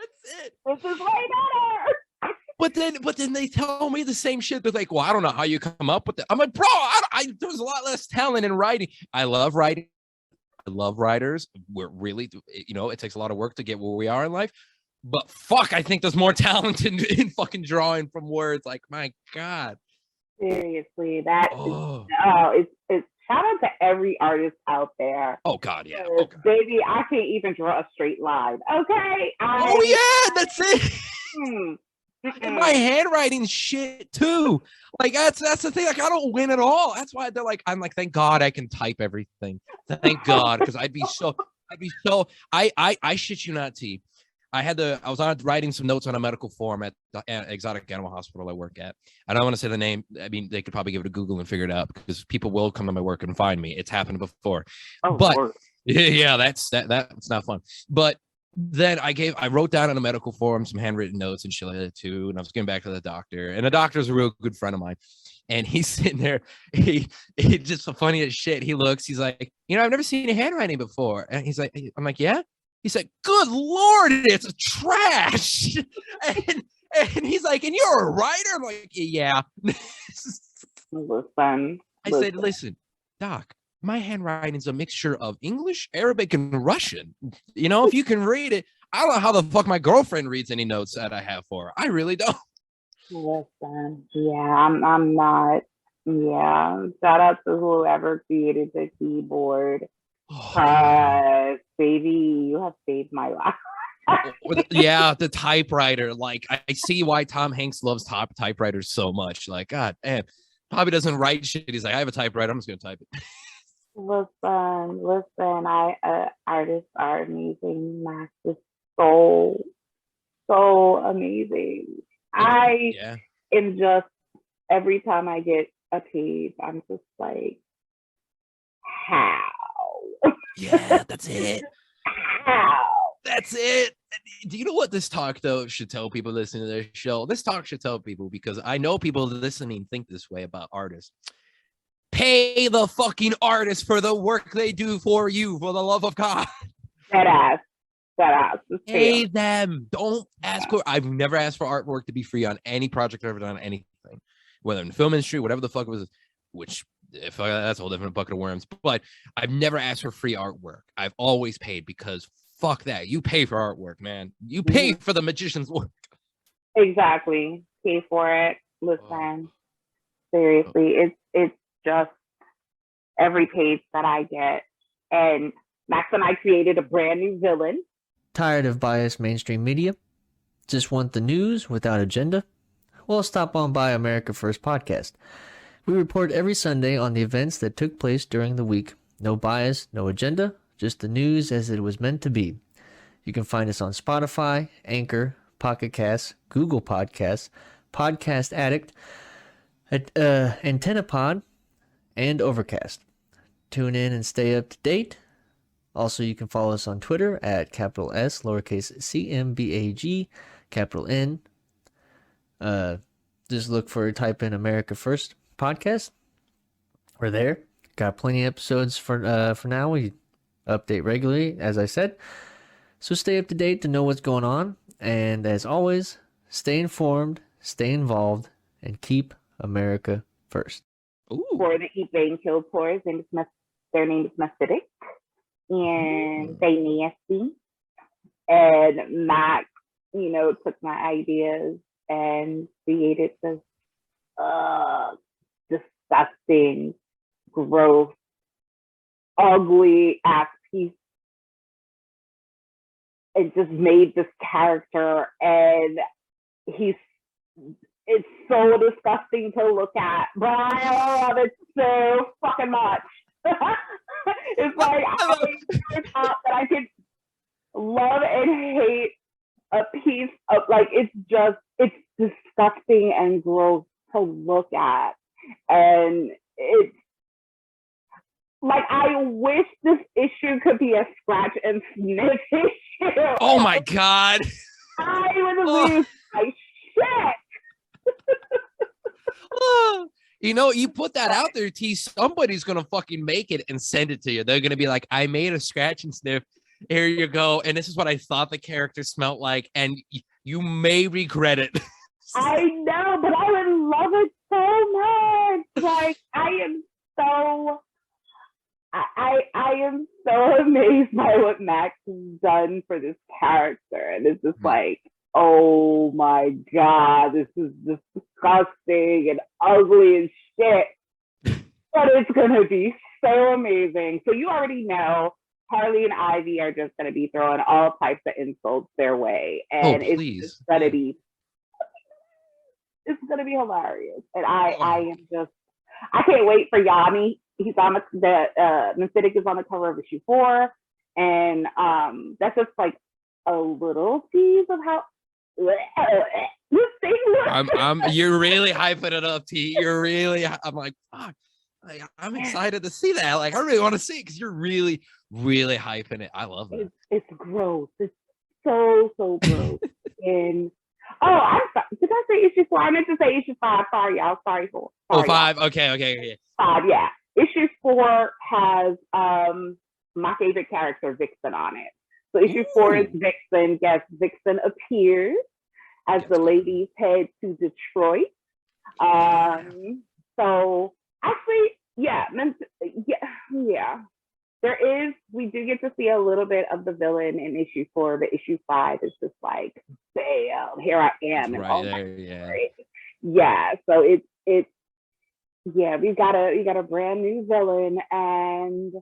That's it. This is way better. But then they tell me the same shit. They're like, well, I don't know how you come up with it. I'm like, bro, there's a lot less talent in writing. I love writing. I love writers. We're really, it takes a lot of work to get where we are in life. But fuck, I think there's more talent in fucking drawing from words. Like, my God. Seriously, it's shout out to every artist out there. Oh God, yeah. Oh, God. Baby, I can't even draw a straight line. Okay. That's it. And my handwriting shit too. Like that's the thing. Like I don't win at all. That's why I'm like, thank God I can type everything. Thank God, because I shit you not, T. I was on writing some notes on a medical form at the exotic animal hospital I work at. I don't want to say the name. I mean, they could probably give it a Google and figure it out because people will come to my work and find me. It's happened before. Oh, but Lord. Yeah, that's not fun. But then I wrote down on a medical form some handwritten notes and shit like that too. And I was getting back to the doctor, and the doctor's a real good friend of mine. And he's sitting there, he just so funny as shit. He looks, he's like, I've never seen your handwriting before. And I'm like, yeah. He's like, good Lord, it's trash. And he's like, and you're a writer? I'm like, yeah. Listen. I said, listen, Doc, my handwriting's a mixture of English, Arabic, and Russian. If you can read it, I don't know how the fuck my girlfriend reads any notes that I have for her. I really don't. Listen, yeah, I'm not. Yeah, shout out to whoever created the keyboard. Baby, you have saved my life. Yeah, the typewriter. Like, I see why Tom Hanks loves typewriters so much. Like, God damn, probably doesn't write shit. He's like, I have a typewriter. I'm just gonna type it. Listen. Artists are amazing. Max is so amazing. I am just every time I get a page, I'm just like, how? Yeah, that's it. How? That's it. Do you know what this talk, though, should tell people listening to this show? This talk should tell people, because I know people listening think this way about artists. Pay the fucking artist for the work they do for you, for the love of God. That ass. Pay them. Don't ask for. I've never asked for artwork to be free on any project I've ever done, anything, whether in the film industry, whatever the fuck it was. Which, if that's a whole different bucket of worms. But I've never asked for free artwork. I've always paid, because fuck that. You pay for artwork, man. You pay for the magician's work. Exactly. Pay for it. Listen, seriously, it's just every page that I get, and Max and I created a brand new villain. Tired of biased mainstream media? Just want the news without agenda? Well, stop on by America First Podcast. We report every Sunday on the events that took place during the week. No bias, no agenda, just the news as it was meant to be. You can find us on Spotify, Anchor, Pocket Casts, Google Podcasts, Podcast Addict, Antenna Pod, and Overcast. Tune in and stay up to date. Also, you can follow us on Twitter at capital S, lowercase CMBAG, capital N. Just type in America First Podcast. We're there. Got plenty of episodes for now. We update regularly, as I said. So stay up to date to know what's going on. And as always, stay informed, stay involved, and keep America first. Ooh. For the Eat, Bang, Kill Tours, and their name is Mephitic, and they nasty. And Max, took my ideas and created this disgusting, gross ugly ass piece and just made this character, and he's it's so disgusting to look at, but I love it so fucking much. It's like I always thought that I could love and hate a piece of, like, it's disgusting and gross to look at, and it's like, I wish this issue could be a scratch and sniff issue. Oh my God. I was lose my shit. You know, you put that out there, T, somebody's gonna fucking make it and send it to you. They're gonna be like, I made a scratch and sniff. Here you go. And this is what I thought the character smelled like, and you may regret it. I know, but I would love it so much. Like, I am so amazed by what Max has done for this character. And it's just like, oh my God, this is disgusting and ugly as shit. But it's gonna be so amazing. So you already know Harley and Ivy are just gonna be throwing all types of insults their way. And it's gonna be hilarious. And I can't wait for Yanni. He's on the Mephitic is on the cover of issue 4. And that's just like a little tease of how this thing looks. You're really hyping it up, T. I'm like, fuck. Like, I'm excited to see that. Like, I really want to see it because you're really, really hyping it. I love it. It's gross. It's so gross. And I'm sorry. Did I say issue 4? I meant to say issue 5. Sorry, y'all. Sorry. 5. Okay. 5, yeah. Issue 4 has my favorite character, Vixen, on it. So issue 4 is Vixen. Yes, Vixen appears as the ladies head to Detroit. So actually, yeah. We do get to see a little bit of the villain in issue 4, but issue 5 is just like, bam, here I am. Right there, yeah. So it's we got a brand new villain, and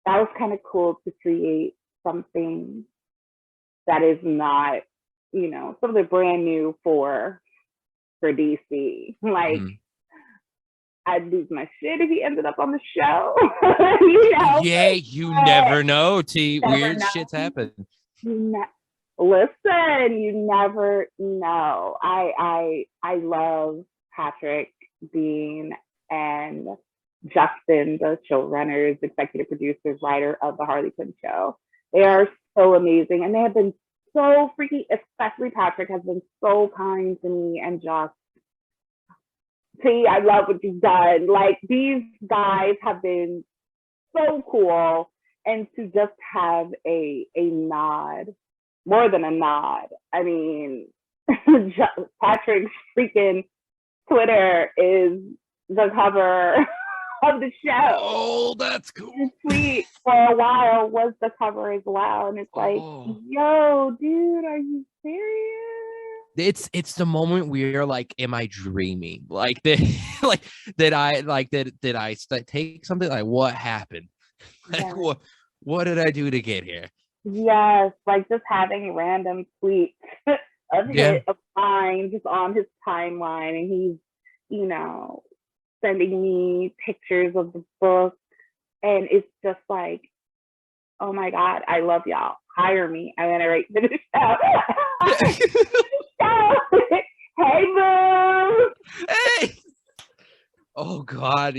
that was kind of cool to create something that is not, something brand new for DC. Like, I'd lose my shit if he ended up on the show. Yeah, you never know, T. Weird shit's happen. Listen, you never know. I love Patrick, Dean, and Justin, the showrunners, executive producers, writer of the Harley Quinn show. They are so amazing, and they have been so freaky. Especially Patrick has been so kind to me and just. T, I love what you've done. Like, these guys have been so cool, and to just have a nod, more than a nod. I mean, Patrick's freaking Twitter is the cover of the show. Oh, that's cool. His tweet for a while was the cover as well, and it's like, yo, dude, are you serious? It's the moment where you're like, am I dreaming? Like that, did I take something? Like, what happened? Like, what did I do to get here? Yes, like just having random tweets of mine just on his timeline, and he's, sending me pictures of the book, and it's just like, oh my God, I love y'all. Hire me. I'm gonna write the show. Hey, boo. Hey. Oh God,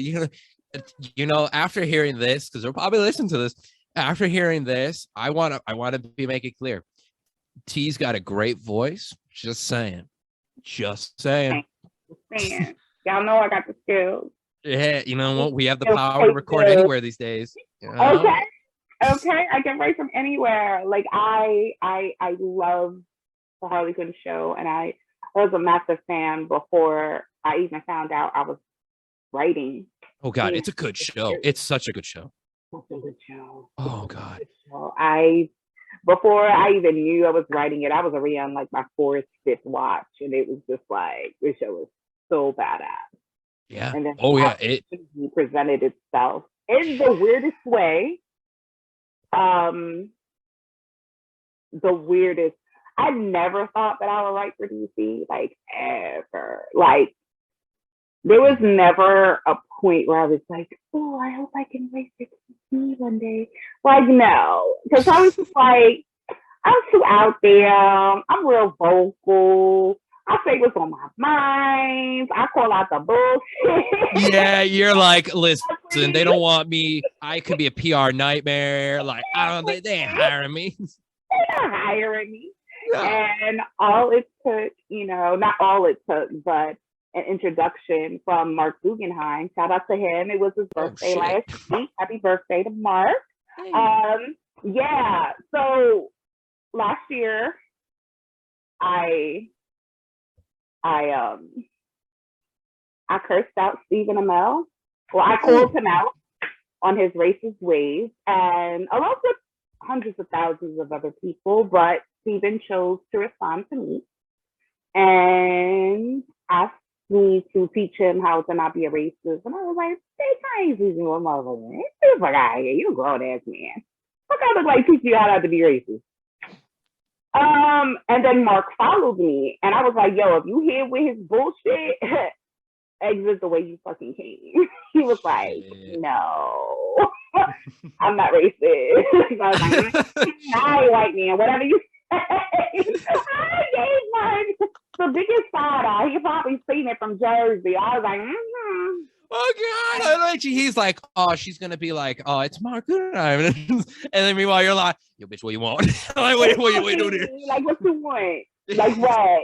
after hearing this, because they'll probably listen to this. After hearing this, I want to make it clear. T's got a great voice. Just saying. Y'all know I got the skills. Yeah, you know what? We have the power to record anywhere these days. Okay, I can write from anywhere. Like, I love the Harley Quinn show, and I was a massive fan before I even found out I was writing. Oh God, it's a good show. It's such a good show. Such a good show. Oh God. Before I even knew I was writing it, I was already on like my 4th, 5th watch, and it was just like, this show was so badass. Yeah. And then it presented itself in the weirdest way. the weirdest. I never thought that I would write for DC, like ever. Like there was never a point where I was like, oh, I hope I can write for DC one day. Like no, because I was just like, I'm too out there. I'm real vocal. I say what's on my mind. I call out the bullshit. Yeah, you're like, listen, they don't want me. I could be a PR nightmare. Like, I don't. They ain't hiring me. They're not hiring me. No. And all it took, not all it took, but an introduction from Mark Guggenheim. Shout out to him. It was his birthday last week. Happy birthday to Mark. Hey. Yeah. So last year, I cursed out Stephen Amell. Well, I called him out on his racist ways, and along with hundreds of thousands of other people, but Stephen chose to respond to me and asked me to teach him how to not be a racist. And I was like, I ain't teaching you a motherfucker. Get the fuck out of here. You a grown ass man. Fuck, I look like teach you how not to be racist. And then Mark followed me, and I was like, yo, if you here with his bullshit, exit the way you fucking came. He was like, no, I'm not racist. So I was like, I white man, whatever you say. I gave Mark the biggest side eye. He probably seen it from Jersey. I was like, oh God, I like you. He's like, oh, she's gonna be like, oh, it's Mark Guggenheim. And then meanwhile, you're like, yo, bitch, what you want? Like, what you doing here? Like, what you want? Like what?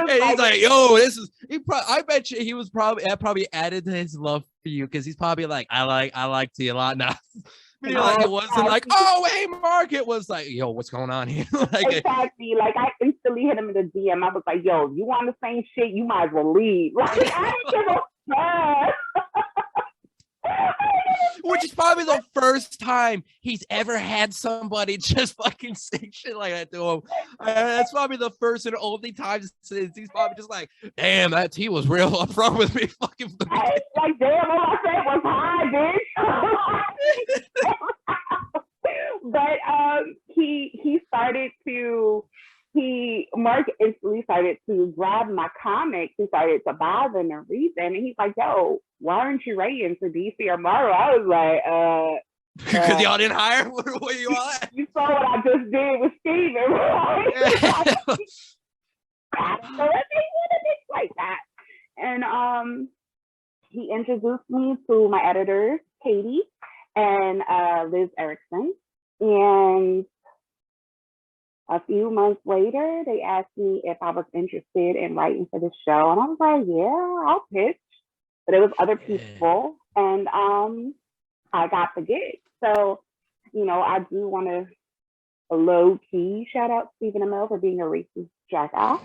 And he's like, yo, this is. I bet you he was probably added to his love for you because he's probably like, I like T a lot now. Like it wasn't like, oh, hey, Mark. It was like, yo, what's going on here? Like, exactly. Like I instantly hit him in the DM. I was like, yo, you want the same shit? You might as well leave. Like I didn't give a fuck. Which is probably the first time he's ever had somebody just fucking say shit like that to him. That's probably the first and only time since he's probably just like, damn, that T was real upfront with me. Fucking like, damn, all I said was hi, bitch. But Mark instantly started to grab my comics. He started to buy them and read them. And he's like, yo, why aren't you writing for DC or Marvel? I was like, because y'all didn't hire? What you all at? You saw what I just did with Steven, right? I don't know if they would have been like that. And he introduced me to my editors, Katie and Liz Erickson. And a few months later, they asked me if I was interested in writing for the show. And I was like, yeah, I'll pitch. But it was other people. And I got the gig. So, I do want to low-key shout out Stephen Amell for being a racist jackass.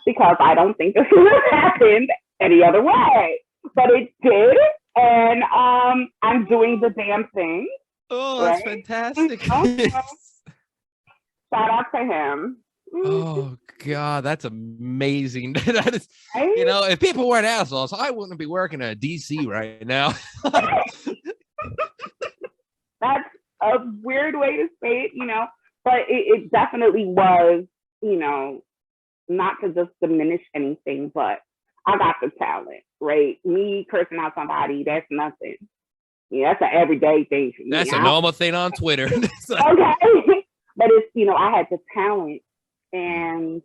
Because I don't think this would have happened any other way. But it did. And I'm doing the damn thing. Oh, that's fantastic. Shout out to him. Oh God, that's amazing. That is, if people weren't assholes, I wouldn't be working at DC right now. That's a weird way to say it, but it definitely was, not to just diminish anything, but I got the talent, right? Me cursing out somebody, that's nothing. Yeah, that's an everyday thing for me. That's a normal thing on Twitter. Okay. But it's, I had the talent, and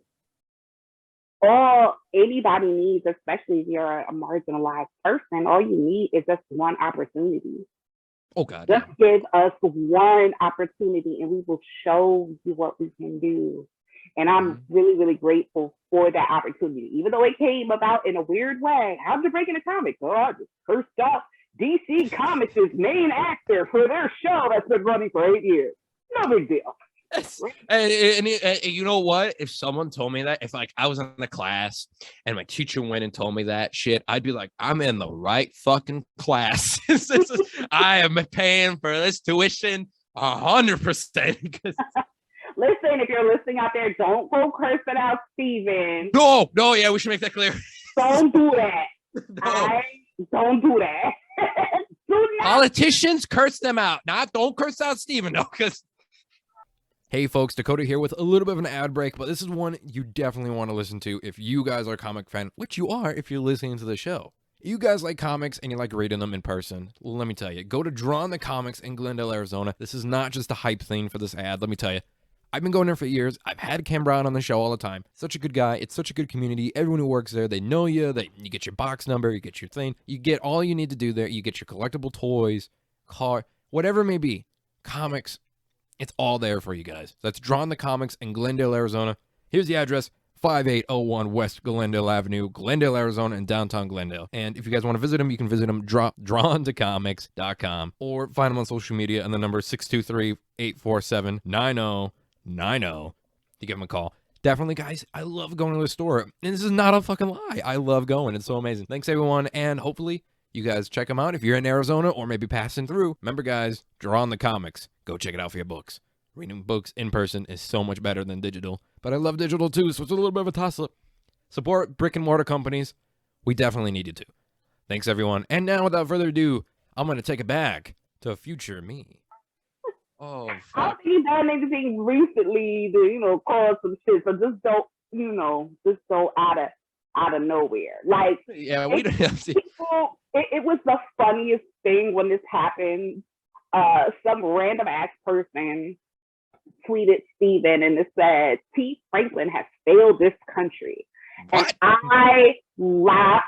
all anybody needs, especially if you're a marginalized person, all you need is just one opportunity. Oh God. Just give us one opportunity and we will show you what we can do. And I'm really, really grateful for that opportunity, even though it came about in a weird way. How's it breaking the comics? Oh, I just cursed out DC Comics' main actor for their show that's been running for 8 years. No big deal. And you know what? If someone told me that, if like I was in the class and my teacher went and told me that shit, I'd be like, I'm in the right fucking class. I am paying for this tuition 100%. Listen, if you're listening out there, don't go cursing out Steven. No, yeah, we should make that clear. Don't do that. No. Don't do that. Do Politicians, curse them out. Don't curse out Steven, no, because... Hey folks, Dakota here with a little bit of an ad break, but this is one you definitely want to listen to if you guys are a comic fan, which you are if you're listening to the show. You guys like comics and you like reading them in person. Let me tell you, go to Drawn the Comics in Glendale, Arizona. This is not just a hype thing for this ad. Let me tell you, I've been going there for years. I've had Cam Brown on the show all the time. Such a good guy. It's such a good community. Everyone who works there, they know you. You get your box number. You get your thing. You get all you need to do there. You get your collectible toys, car, whatever it may be. Comics. It's all there for you guys. That's Drawn the Comics in Glendale, Arizona. Here's the address, 5801 West Glendale Avenue, Glendale, Arizona, in downtown Glendale. And if you guys want to visit them, you can visit them, drawntocomics.com, or find them on social media, and the number is 623-847-9090. You give them a call. Definitely, guys, I love going to the store. And this is not a fucking lie. I love going. It's so amazing. Thanks, everyone, and hopefully you guys check them out if you're in Arizona or maybe passing through. Remember, guys, Drawn the Comics. Go check it out for your books. Reading books in person is so much better than digital. But I love digital too, so it's a little bit of a toss-up. Support brick and mortar companies. We definitely need you to. Thanks, everyone. And now, without further ado, I'm going to take it back to future me. Oh, fuck. I don't think you've done anything recently to, cause some shit. So just don't, just go out of nowhere. Like, yeah, we don't have to. It was the funniest thing when this happened. Some random ass person tweeted Steven and it said, T. Franklin has failed this country. What? And I laughed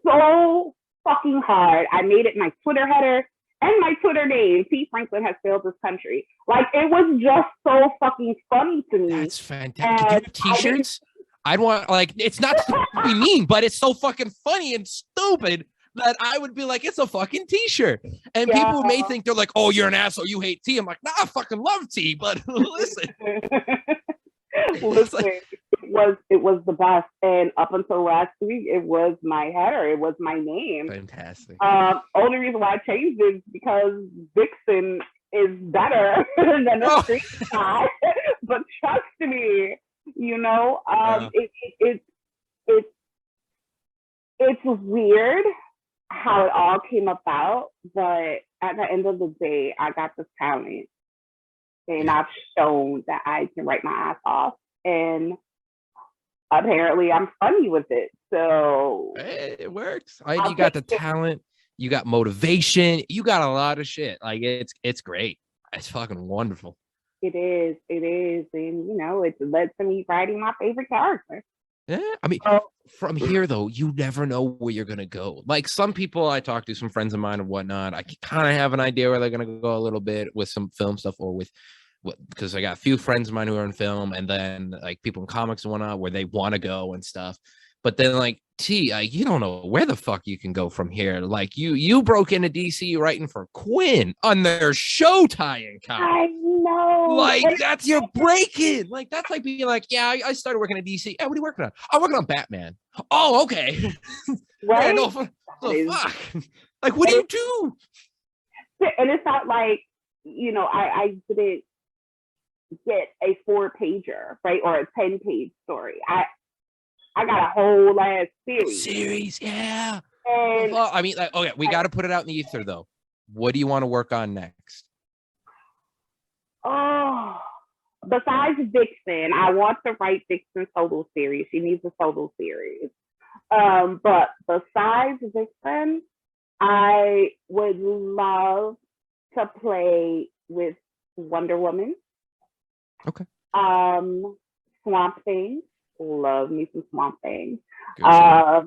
so fucking hard. I made it my Twitter header and my Twitter name. T. Franklin has failed this country. Like, it was just so fucking funny to me. That's fantastic. Do you have t-shirts? I'd want, it's not to be mean, but it's so fucking funny and stupid that I would be like, it's a fucking t-shirt. And people may think they're like, oh, you're an asshole, you hate tea. I'm like, nah, I fucking love tea, but listen. Listen, it was the best. And up until last week, it was my header. It was my name. Fantastic. Only reason why I changed it is because Vixen is better than the street guy. But trust me, it's weird how it all came about, but at the end of the day, I got this talent and I've shown that I can write my ass off, and apparently I'm funny with it. So it works. You got the talent, you got motivation, you got a lot of shit. Like, it's great. It's fucking wonderful. It is. And it led to me writing my favorite character. Yeah, I mean, from here, though, you never know where you're going to go. Like, some people I talk to, some friends of mine and whatnot, I kind of have an idea where they're going to go a little bit with some film stuff or because I got a few friends of mine who are in film, and then, like, people in comics and whatnot where they want to go and stuff. But then, like, you don't know where the fuck you can go from here. Like, you broke into DC writing for Quinn on their show tie-in comic. I know. Like, that's your break-in. Like, that's like being like, yeah, I started working at DC. Hey, what are you working on? I'm working on Batman. Oh, okay. Right? Yeah, fuck. Like, what do you do? And it's not like, I didn't get a 4-pager, right? Or a 10-page story. I got a whole last series. Yeah. And I mean, like, okay, we got to put it out in the ether, though. What do you want to work on next? Oh, besides Vixen, I want to write Vixen's solo series. She needs a solo series. But besides Vixen, I would love to play with Wonder Woman. Okay. Swamp Thing. Love me some Swamp Thing. Oh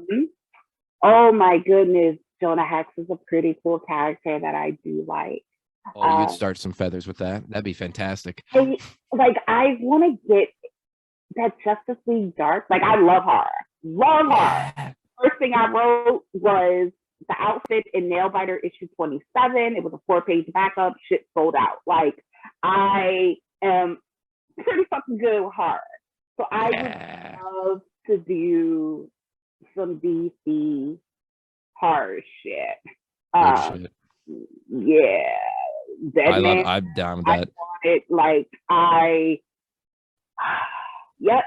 my goodness, Jonah Hex is a pretty cool character that I do like. Oh, you'd start some feathers with that. That'd be fantastic. I want to get that Justice League Dark. Like, I love her. Yeah. First thing I wrote was the outfit in Nailbiter issue 27. It was a 4-page backup. Shit sold out. Like, I am pretty fucking good with her. So I would love to do some DC horror shit. Shit. Yeah. Deadman, I'm down with that. Yep.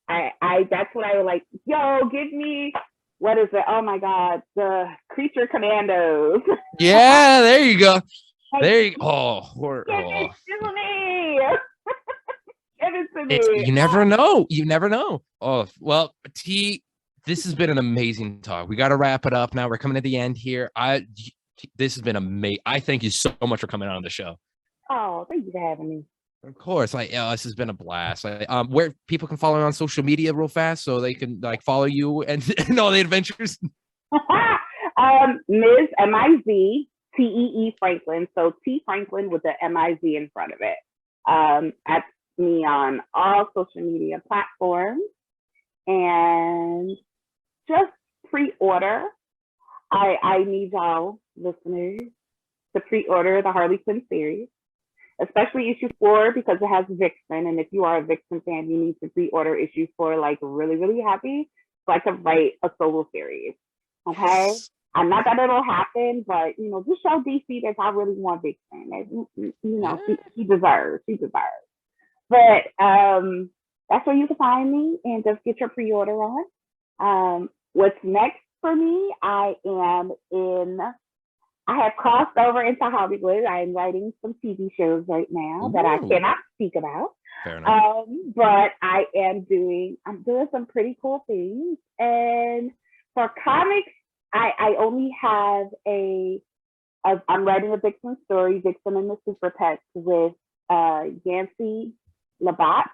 I that's what I like. Yo, give me, what is it? Oh my God, the Creature Commandos. Yeah, there you go. Hey, There you go. Oh, give it to me. Give it to me. you never know. You never know. Oh, well, T, this has been an amazing talk. We got to wrap it up now. We're coming to the end here. This has been amazing. I thank you so much for coming on the show. Oh, thank you for having me. Of course, this has been a blast. Where people can follow you on social media real fast, so they can follow you and all the adventures. Ms. M-I-Z Franklin. So T Franklin with the M-I-Z in front of it. That's me on all social media platforms. And just pre-order. I need y'all listeners to pre-order the Harley Quinn series, especially issue 4 because it has Vixen. And if you are a Vixen fan, you need to pre-order issue 4 really, really happy so I can write a solo series. Okay? I'm not that it'll happen, but just show DC that I really want Vixen. She deserves. She deserves. But that's where you can find me and just get your pre-order on. What's next for me? I have crossed over into Hollywood. I am writing some TV shows right now that I cannot speak about. Fair enough. But I'm doing some pretty cool things. And for comics, I only have I'm writing a Vixen story, Vixen and the Super Pets, with Yancy Labatt,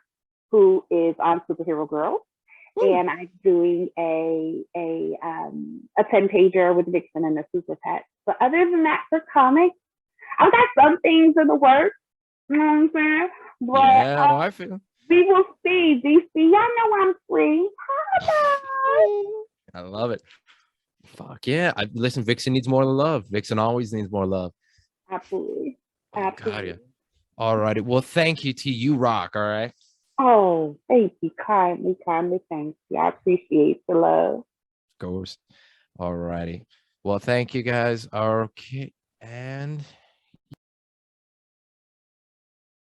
who is on Superhero Girls. And I'm doing a 10-pager with Vixen and the Super Pets. But other than that, for comics, I've got some things in the works. You know what I'm saying? But I feel. We will see. DC, y'all know I'm free. I love it. Fuck yeah. Listen, Vixen needs more love. Vixen always needs more love. Absolutely. Got you. All righty. Well, thank you, T. You rock, all right? Oh, thank you. Kindly, thank you. I appreciate the love. Of course. All righty. Well, thank you guys. Okay. And